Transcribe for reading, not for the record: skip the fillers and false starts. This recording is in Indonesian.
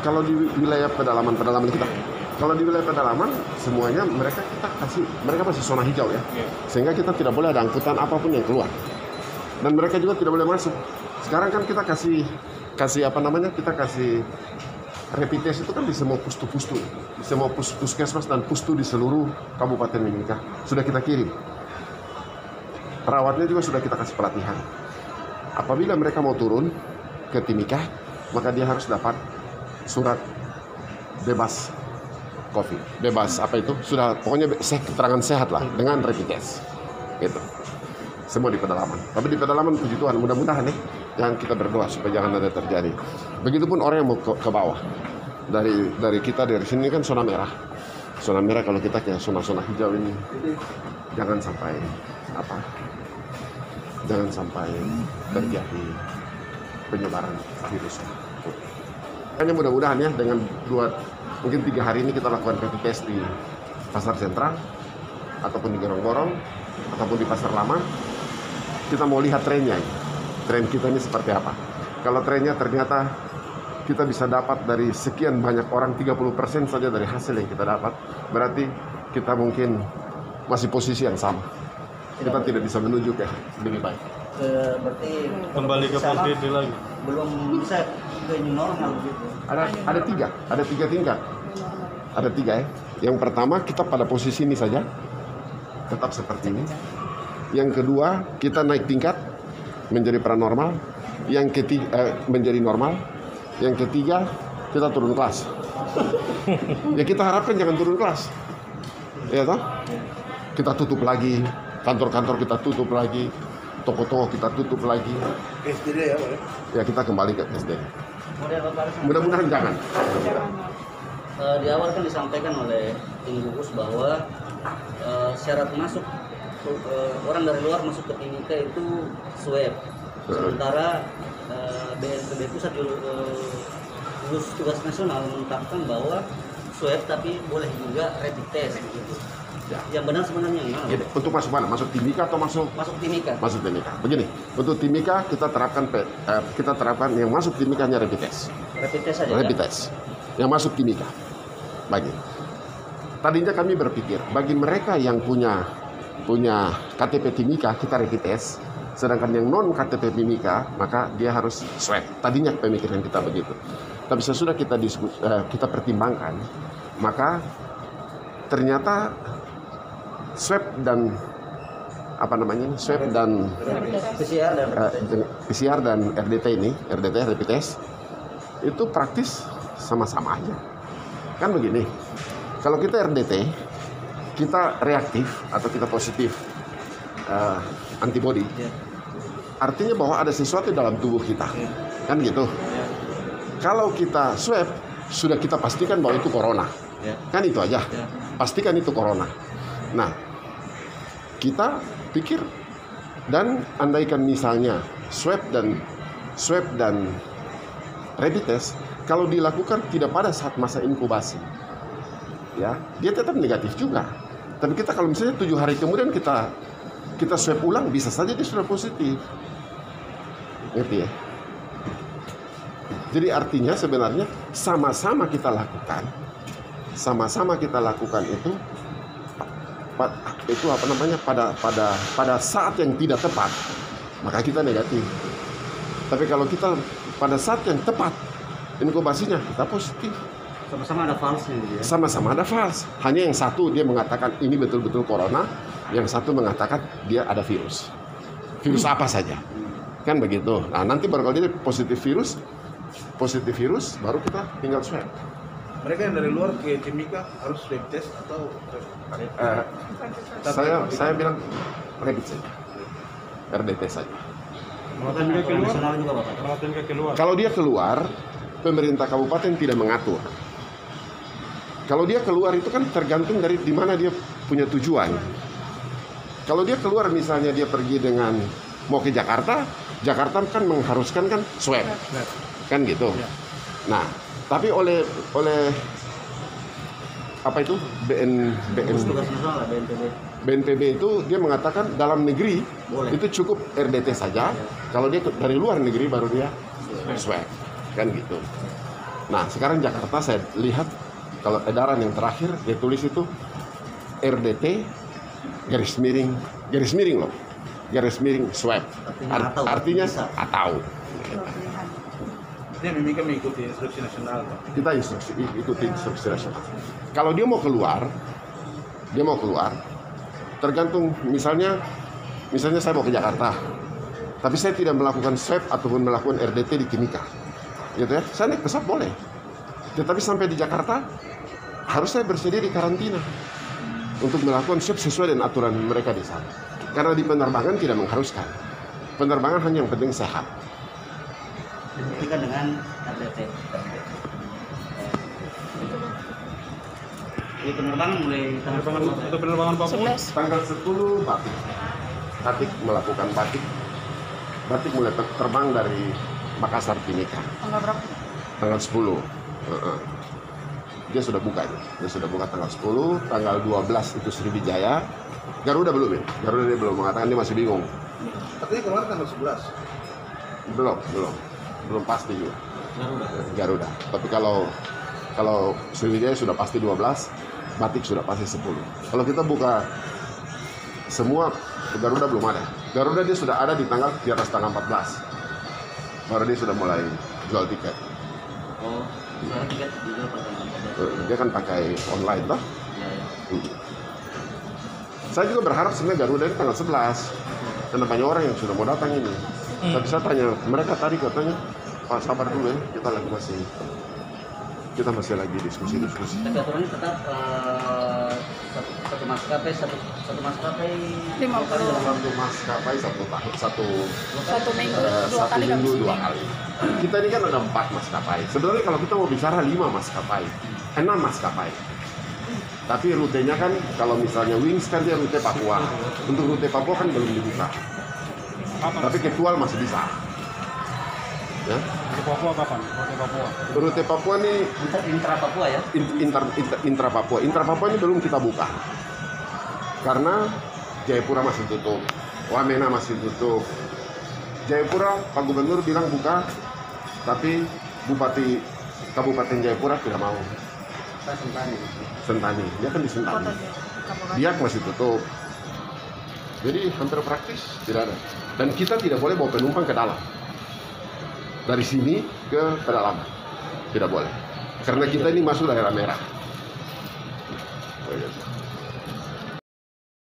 kalau di wilayah pedalaman kita, kalau di wilayah pedalaman semuanya mereka masih zona hijau ya, sehingga kita tidak boleh ada angkutan apapun yang keluar, dan mereka juga tidak boleh masuk. Sekarang kan kita kasih kita kasih rapid test itu kan di semua pustu-pustu, di semua puskesmas dan pustu di seluruh Kabupaten Mimika sudah kita kirim. Perawatnya juga sudah kita kasih pelatihan. Apabila mereka mau turun ke Timika, maka dia harus dapat surat bebas COVID, bebas sudah pokoknya keterangan sehat lah dengan rapid test, gitu. Semua di pedalaman. Tapi di pedalaman, puji Tuhan, mudah-mudahan yang kita berdoa supaya jangan ada terjadi. Begitupun orang yang mau ke bawah. Dari kita dari sini kan zona merah. Zona merah, kalau kita ke zona hijau ini, jangan sampai terjadi penyebaran virus. Hanya mudah-mudahan ya, dengan mungkin 3 hari ini kita lakukan rapid test di Pasar Sentral, ataupun di Gorong-Gorong, ataupun di Pasar Lama. Kita mau lihat trennya, tren kita ini seperti apa. Kalau trennya ternyata kita bisa dapat dari sekian banyak orang 30% saja dari hasil yang kita dapat, berarti kita mungkin masih posisi yang sama. Kita tidak bisa menuju ke lebih baik. Berarti kembali ke PSBB lagi. Belum bisa ke new normal gitu. Ada tiga tingkat. Ada 3 ya. Yang pertama, kita pada posisi ini saja, tetap seperti ini. Yang kedua, kita naik tingkat menjadi paranormal. Yang ketiga, menjadi normal. Yang ketiga, kita turun kelas. Ya kita harapkan jangan turun kelas. Ya toh? Kita tutup lagi, kantor-kantor kita tutup lagi, toko-toko kita tutup lagi. SDD ya, Pak? Ya kita kembali ke SDD. Mudah-mudahan jangan. Di awal kan disampaikan oleh Tim Gugus bahwa syarat masuk orang dari luar masuk ke Timika itu swab. Sementara BNPB pusat gugus tugas nasional menetapkan bahwa swab tapi boleh juga rapid test gitu. Ya. Yang benar sebenarnya yang mana? Jadi, untuk masuk mana? Masuk Timika atau masuk Timika? Masuk Timika. Begini, untuk Timika kita terapkan yang masuk Timika hanya rapid test. Rapid test saja. Rapid test. Yang masuk Timika. Tadinya kami berpikir bagi mereka yang punya KTP Timika kita rapid test, sedangkan yang non KTP Timika maka dia harus swab. Tadinya pemikiran kita begitu. Tapi sesudah kita pertimbangkan, maka ternyata swab dan PCR dan RDT rapid test itu praktis sama-sama aja. Kan begini, kalau kita RDT kita reaktif atau kita positif antibody, artinya bahwa ada sesuatu dalam tubuh kita, kan gitu. Kalau kita swab sudah kita pastikan bahwa itu corona, kan itu aja, pastikan itu corona. Nah, kita pikir dan andaikan misalnya swab dan rapid test kalau dilakukan tidak pada saat masa inkubasi, ya dia tetap negatif juga. Tapi kita kalau misalnya 7 hari kemudian kita swab ulang, bisa saja dia sudah positif, ngerti ya? Jadi artinya sebenarnya sama-sama kita lakukan itu pada saat yang tidak tepat, maka kita negatif. Tapi kalau kita pada saat yang tepat inkubasinya kita positif. Sama-sama ada false-nya gitu ya. Sama-sama ada false. Hanya yang satu dia mengatakan ini betul-betul corona, yang satu mengatakan dia ada virus. Virus apa saja. Kan begitu. Nah, nanti baru kalau dia positif virus baru kita tinggal swab. Mereka yang dari luar ke Timika harus rapid test atau saya bilang rapid saja. RDT saja. Kalau dia keluar, pemerintah kabupaten tidak mengatur. Kalau dia keluar itu kan tergantung dari di mana dia punya tujuan. Kalau dia keluar misalnya dia pergi dengan mau ke Jakarta kan mengharuskan kan swab. Kan gitu. Nah, tapi oleh apa itu BNPB itu dia mengatakan dalam negeri itu cukup RDT saja. Kalau dia dari luar negeri baru dia swab, kan gitu. Nah, sekarang Jakarta saya lihat kalau edaran yang terakhir dia tulis itu RDT garis miring loh, garis miring swab. Artinya atau. Dia Mimika mengikuti instruksi nasional, Pak. Kita ikuti instruksi nasional. Kalau dia mau keluar, tergantung misalnya saya mau ke Jakarta, tapi saya tidak melakukan swab ataupun melakukan RDT di Timika, gitu ya, saya naik pesawat boleh. Tetapi sampai di Jakarta harus saya bersedia di karantina untuk melakukan swab sesuai dengan aturan mereka di sana. Karena di penerbangan tidak mengharuskan. Penerbangan hanya yang penting sehat. Dibuktikan dengan RDT. Jadi penerbangan mulai Untuk penerbangan Papua. Tanggal 10 Batik melakukan Batik mulai terbang dari Makassar Timika. Tanggal berapa? Tanggal 10. Dia sudah buka tanggal 10, tanggal 12 itu Sriwijaya. Garuda belum ya? Garuda dia belum mengatakan, dia masih bingung. Katanya kemarin tanggal 11. Belum pasti juga. Garuda. Tapi kalau Sriwijaya sudah pasti 12, Batik sudah pasti 10. Kalau kita buka semua, Garuda belum ada. Garuda dia sudah ada di atas tanggal 14. Baru dia sudah mulai jual tiket. Oh, sekarang tiket dijual pada tanggal 14. Dia kan pakai online toh. Ya, ya. Saya juga berharap sebenarnya Garuda ini tanggal 11. Karena banyak orang yang sudah mau datang ini. Tapi saya tanya, mereka tadi katanya, Pak sabar dulu ya, kita masih lagi diskusi. Tapi aturannya tetap satu maskapai 50. Satu maskapai satu Minggu dua kali. minggu 2 kali. Kita ini kan ada 4 maskapai. Sebenarnya kalau kita mau bicara 5 maskapai, 6 maskapai. Tapi rutenya kan kalau misalnya Wings kan dia rute Papua. Untuk rute Papua kan belum dibuka. Tapi Ketual masih bisa. Ya. Di Papua kapan? Di Papua. Rute Papua nih intra Papua ya. intra Papua. Intra Papua ini belum kita buka. Karena Jayapura masih tutup, Wamena masih tutup. Jayapura Pak Gubernur bilang buka, tapi Bupati Kabupaten Jayapura tidak mau. Sentani, dia kan di Sentani. Biak masih tutup. Jadi hampir praktis tidak ada. Dan kita tidak boleh bawa penumpang ke dalam. Dari sini ke pedalaman tidak boleh. Karena kita ini masuk daerah merah.